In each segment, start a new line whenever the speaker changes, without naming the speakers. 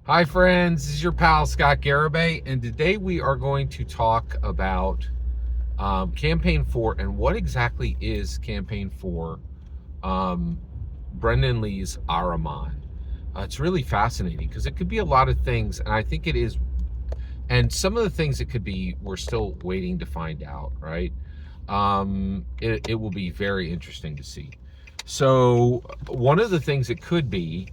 Hi friends, this is your pal Scott Garibay, and today we are going to talk about Campaign 4 and what exactly is Campaign 4, um, Brendan Lee's Araman. It's really fascinating because it could be a lot of things, and I think it is, and some of the things it could be, we're still waiting to find out, right? It will be very interesting to see. So one of the things it could be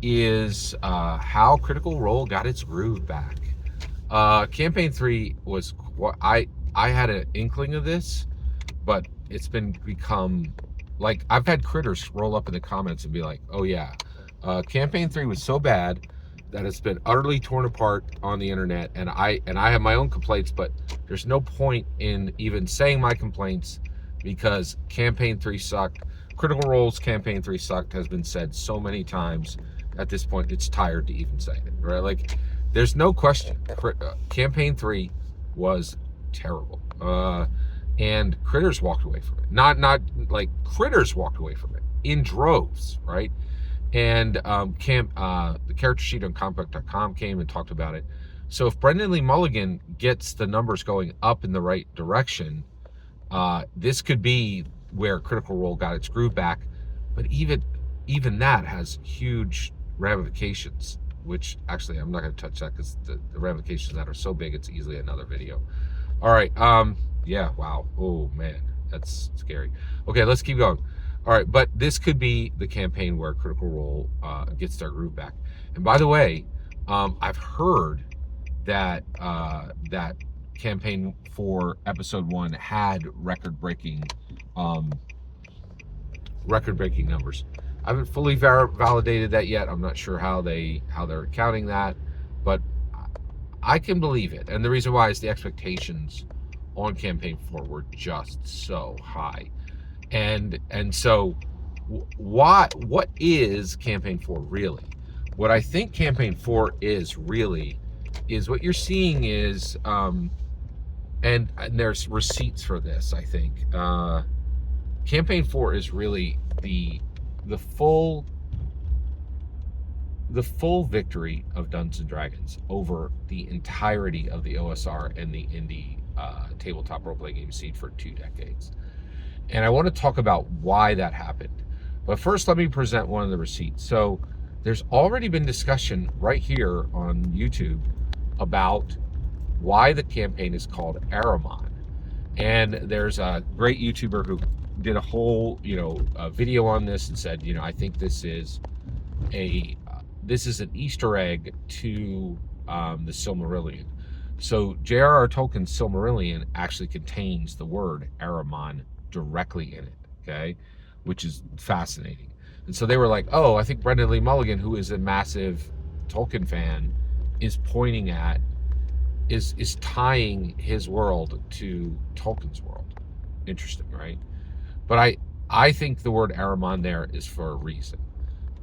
is how Critical Role got its groove back. Campaign 3 was I had an inkling of this, but it's become like I've had critters roll up in the comments and be like, "Oh yeah, Campaign 3 was so bad that it's been utterly torn apart on the internet," and I have my own complaints, but there's no point in even saying my complaints because Campaign 3 sucked. Critical Role's Campaign 3 sucked has been said so many times. At this point, it's tired to even say it, right? Like, there's no question. Campaign 3 was terrible. And critters walked away from it. Not like critters walked away from it in droves, right? And the character sheet on comicbook.com came and talked about it. So if Brendan Lee Mulligan gets the numbers going up in the right direction, this could be where Critical Role got its groove back. But even that has huge ramifications, which actually I'm not going to touch that because the ramifications of that are so big it's easily another video. All right. Yeah. Wow. Oh man, that's scary. Okay, let's keep going. All right, but this could be the campaign where Critical Role gets their groove back. And by the way, I've heard that that campaign for episode 1 had record-breaking numbers. I haven't fully validated that yet. I'm not sure how they're counting that, but I can believe it. And the reason why is the expectations on Campaign 4 were just so high. And so what is Campaign 4 really? What I think Campaign 4 is really is what you're seeing is and there's receipts for this, I think. Campaign 4 is really the full victory of Dungeons and Dragons over the entirety of the OSR and the indie tabletop role-playing game scene for 2 decades. And I want to talk about why that happened. But first, let me present one of the receipts. So there's already been discussion right here on YouTube about why the campaign is called Araman. And there's a great YouTuber who did a whole, video on this and said, I think this is an Easter egg to the Silmarillion. So J.R.R. Tolkien's Silmarillion actually contains the word Araman directly in it, okay, which is fascinating. And so they were like, oh, I think Brendan Lee Mulligan, who is a massive Tolkien fan, is tying his world to Tolkien's world. Interesting, right? But I think the word Araman there is for a reason.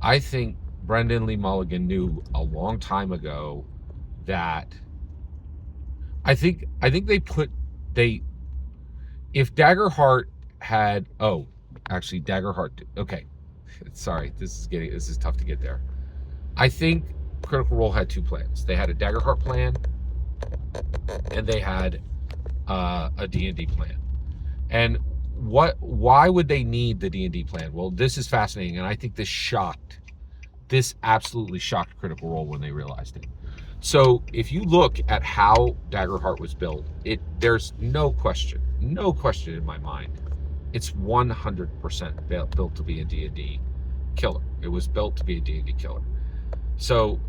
I think Brendan Lee Mulligan knew a long time ago that if Daggerheart had Daggerheart, okay, sorry, this is tough to get there. I think Critical Role had 2 plans. They had a Daggerheart plan and they had a D&D plan. And why would they need the D&D plan? Well, this is fascinating, and I think this absolutely shocked Critical Role when they realized it. So if you look at how Daggerheart was built, there's no question in my mind, it's 100% built to be a D&D killer. It was built to be a D&D killer. So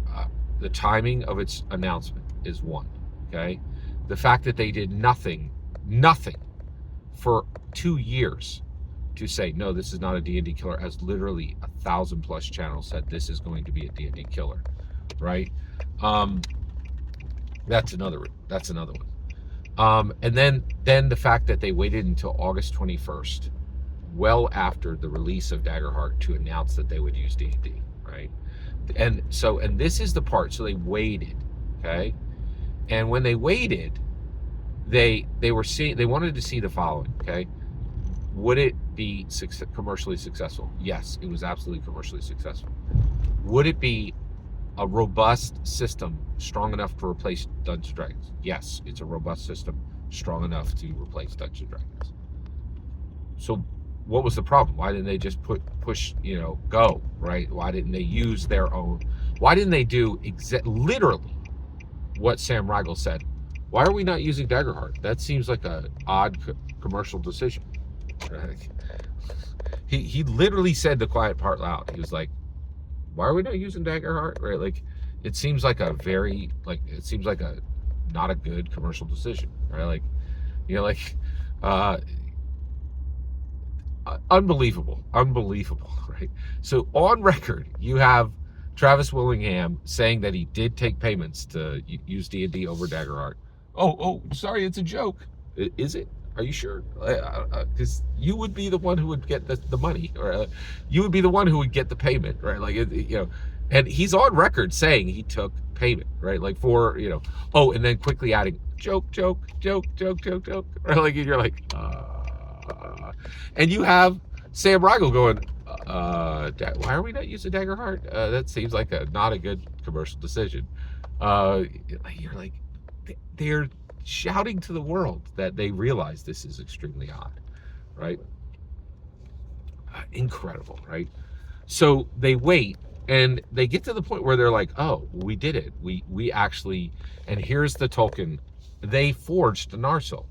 the timing of its announcement is one, okay? The fact that they did nothing for 2 years to say, no, this is not a D&D killer, as literally 1,000+ channels said this is going to be a D&D killer, right? That's another one. And then the fact that they waited until August 21st, well after the release of Daggerheart, to announce that they would use D&D, right? And this is the part. So they waited, okay? And when they waited, they wanted to see the following, okay? Would it be commercially successful? Yes, it was absolutely commercially successful. Would it be a robust system strong enough to replace Dungeons and Dragons? Yes, it's a robust system strong enough to replace Dungeons and Dragons. So what was the problem? Why didn't they just push, go, right? Why didn't they use their own? Why didn't they do literally what Sam Riegel said? Why are we not using Daggerheart? That seems like an odd commercial decision. He literally said the quiet part loud. He was like, why are we not using Daggerheart? Right? Like, it seems like a not a good commercial decision, right? Like, uh, unbelievable, right? So on record, you have Travis Willingham saying that he did take payments to use D&D over Daggerheart. Oh, sorry, it's a joke. Is it? Are you sure? Because you would be the one who would get the money, or you would be the one who would get the payment, right? Like, and he's on record saying he took payment, right? Like, for, and then quickly adding joke, right? Like, you're like, and you have Sam Riegel going, why are we not using Daggerheart? That seems like not a good commercial decision. You're like, they're shouting to the world that they realize this is extremely odd, right? Incredible, right? So they wait, and they get to the point where they're like, oh, we did it. We actually, and here's the token. They forged the Narsil.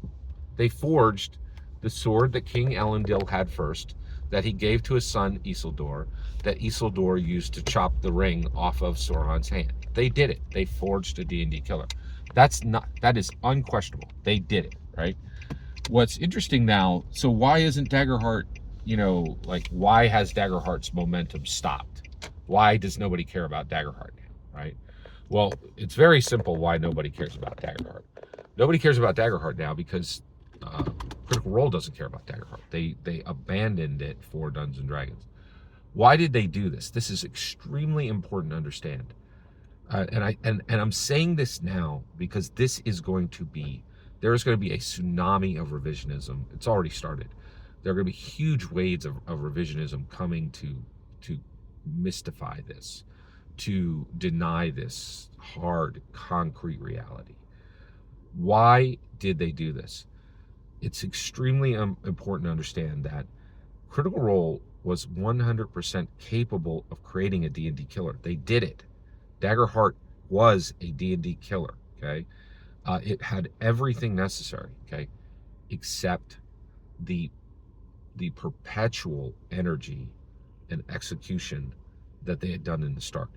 They forged the sword that King Elendil had first, that he gave to his son Isildur, that Isildur used to chop the ring off of Sauron's hand. They did it. They forged a D&D killer. That is unquestionable. They did it, right? What's interesting now, so why isn't Daggerheart, why has Daggerheart's momentum stopped? Why does nobody care about Daggerheart now, right? Well, it's very simple why nobody cares about Daggerheart. Nobody cares about Daggerheart now because Critical Role doesn't care about Daggerheart. They abandoned it for Dungeons and Dragons. Why did they do this? This is extremely important to understand. And I'm saying this now because there is going to be a tsunami of revisionism. It's already started. There are going to be huge waves of revisionism coming to mystify this, to deny this hard, concrete reality. Why did they do this? It's extremely important to understand that Critical Role was 100% capable of creating a D&D killer. They did it. Daggerheart was a D&D killer, okay? It had everything necessary, okay, except the perpetual energy and execution that they had done in the start.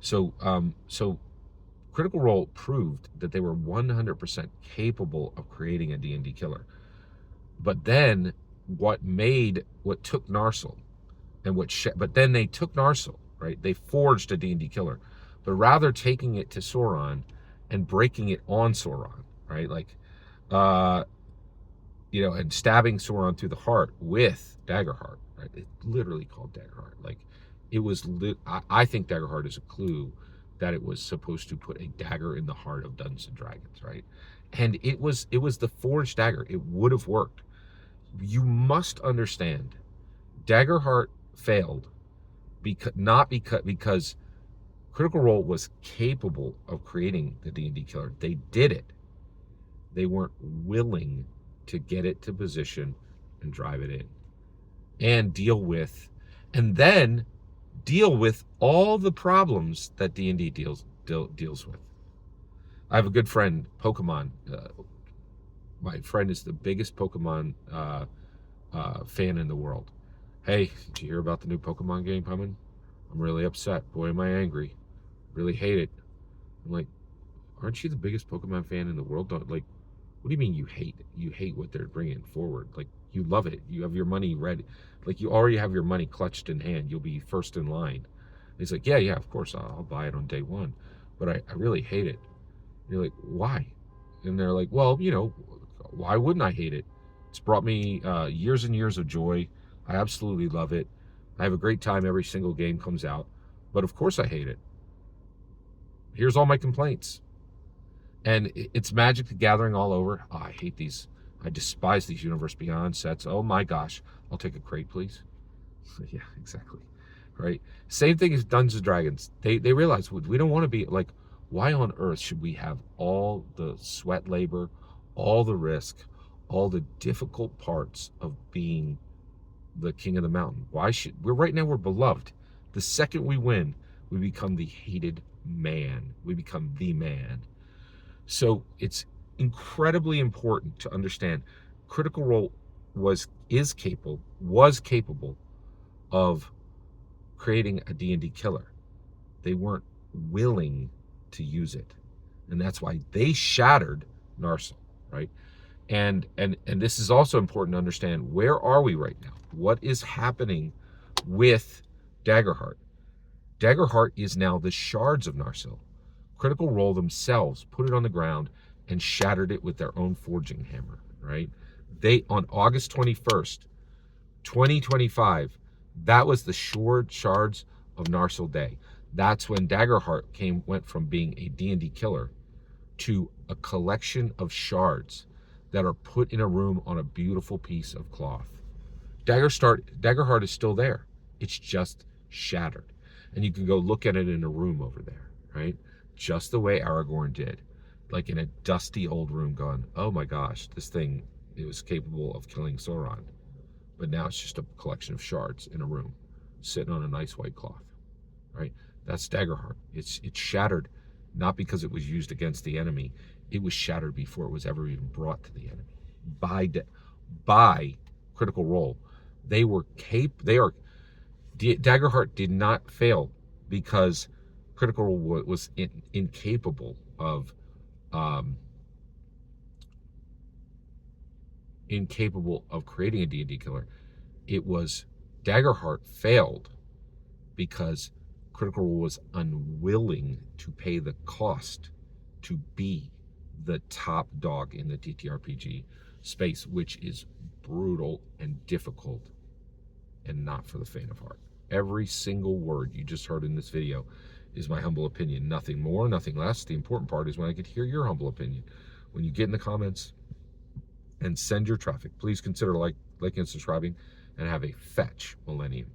So Critical Role proved that they were 100% capable of creating a D&D killer. But then what took Narsil and but then they took Narsil, right? They forged a D&D killer, but rather taking it to Sauron and breaking it on Sauron, right? Like, and stabbing Sauron through the heart with Daggerheart, right? It's literally called Daggerheart. Like, it was, I think Daggerheart is a clue that it was supposed to put a dagger in the heart of Dungeons and Dragons, right? And it was the forged dagger. It would have worked. You must understand, Daggerheart failed because Critical Role was capable of creating the D&D killer. They did it. They weren't willing to get it to position and drive it in and then deal with all the problems that D&D deals with. I have a good friend, Pokemon. My friend is the biggest Pokemon fan in the world. Hey, did you hear about the new Pokemon game coming? I'm really upset. Boy, am I angry. Really hate it. I'm like, aren't you the biggest Pokemon fan in the world? What do you mean you hate it? You hate what they're bringing forward. Like, you love it. You have your money ready. Like, you already have your money clutched in hand. You'll be first in line. He's like, yeah, of course, I'll buy it on day one. But I really hate it. And you're like, why? And they're like, well, why wouldn't I hate it? It's brought me years and years of joy. I absolutely love it. I have a great time every single game comes out. But of course I hate it. Here's all my complaints. And it's Magic the Gathering all over. Oh, I hate these. I despise these Universe Beyond sets. Oh my gosh. I'll take a crate, please. Yeah, exactly. right? Same thing as Dungeons and Dragons. They realize we don't want to be like, why on earth should we have all the sweat labor, all the risk, all the difficult parts of being the king of the mountain? Why should we're right now we're beloved. The second we win, we become the hated man. We become the man. So it's incredibly important to understand Critical Role was capable of creating a D&D killer. They weren't willing to use it. And that's why they shattered Narsil, right? And this is also important to understand, where are we right now? What is happening with Daggerheart? Daggerheart is now the shards of Narsil. Critical Role themselves put it on the ground and shattered it with their own forging hammer, right? They, on August 21st, 2025, that was the shards of Narsil Day. That's when Daggerheart went from being a D&D killer to a collection of shards that are put in a room on a beautiful piece of cloth. Daggerheart is still there. It's just shattered. And you can go look at it in a room over there, right? Just the way Aragorn did. Like in a dusty old room going, oh my gosh, this thing, it was capable of killing Sauron. But now it's just a collection of shards in a room, sitting on a nice white cloth, right? That's Daggerheart. It's shattered, not because it was used against the enemy. It was shattered before it was ever even brought to the enemy by Critical Role. Daggerheart did not fail because Critical Role was incapable of creating a D&D killer. It was Daggerheart failed because Critical Role was unwilling to pay the cost to be the top dog in the TTRPG space, which is brutal and difficult and not for the faint of heart. Every single word you just heard in this video is my humble opinion. Nothing more, nothing less. The important part is when I get to hear your humble opinion. When you get in the comments and send your traffic, please consider liking and subscribing, and have a fetch millennium.